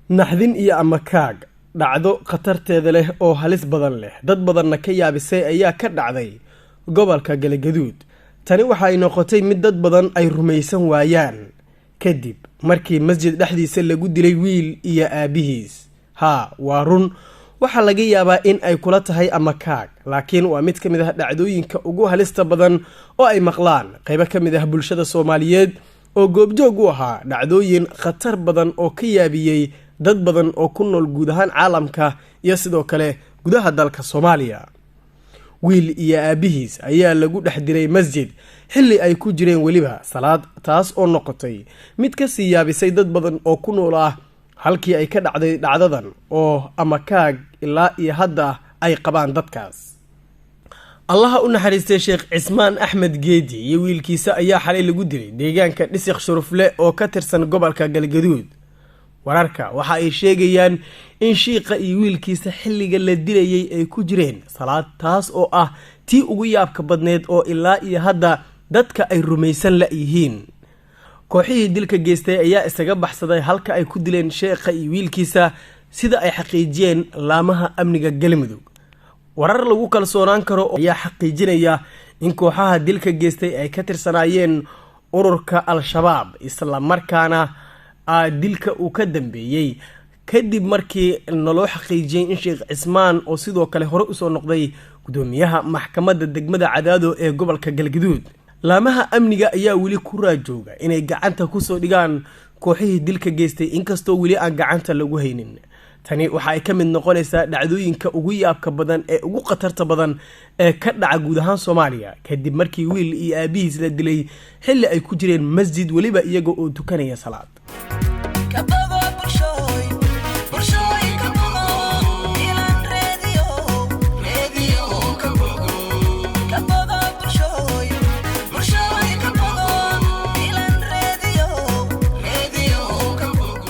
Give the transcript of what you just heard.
naxdin iyo ama kaag dhacdo khatarteeda leh oo halis badan leh dad badanna ka yaabisay ayaa ka dhacday gobolka Galgaduud. tani waxay noqotay mid dad badan ay rumaysan waayaan kadib markii masjid dhexdiisa lagu dilay wiil iyo aabihiis. waa run waxa laga yaabaa in ay kula tahay ama kaag, laakiin waa mid ka mid ah dhacdooyinka ugu halista badan oo ay maqlaan qaybo ka mid ah bulshada Soomaaliyeed oo goobjoog u ahaa dhacdooyin khatar badan oo ka yaabiyay dad badan oo ku nool guud ahaan caalamka iyo sidoo kale gudaha dalka Soomaaliya. wiil iyo aabihiis ayaa lagu dhex diray masjid xilli ay ku jireen weliba salaad, taas oo noqotay mid ka sii yaabisay dad badan oo ku nool ah halkii ay ka dhacday dhacdadan oo ama kaag ilaa iyo hadda ay qabaan dadkaas. allaha u naxariistay Sheekh Cismaan Axmed Geedi iyo wiilkiisa ayaa xalay lagu dilay deegaanka Dhisaq Shurufle oo ka tirsan gobolka Galgaduud. wararka waxa ay sheegayaan in shiiqa iyo wiilkiisa xilliga la dilayay ay ku jireen salaad, taas oo ah tii ugu yaabka badneed oo ilaa iyo hadda dadka ay rumaysan la yihiin. kooxihii dilka geystay ayaa isaga baxsaday halka ay ku dileen sheekha iyo wiilkiisa sida ay xaqiijiyeen laamaha amniga Galmudug. warar lagu kalsoonaan karo ayaa xaqiijinaya in kooxaha dilka geystay ay ka tirsanaayeen ururka Al-Shabaab, isla markaana dilka uu ka dambeeyay kadib markii naloo xaqiijiyay in Sheekh Cismaan oo sidoo kale hore u soo noqday gudoomiyaha maxkamadda degmada Cadaado ee gobolka Galgaduud. laamaha amniga ayaa weli ku raajooga inay gacanta ku soo dhigaan kooxihii dilka geystay inkastoo weli aan gacanta lagu haynin. tani waxa ay ka mid noqonaysaa dhacdooyinka ugu yaabka badan ee ugu khatarta badan ee ka dhaca guud ahaan Soomaaliya kadib markii wiil iyo aabihiis la dilay xilli ay ku jireen masjid weliba iyaga oo tukanaya salaad.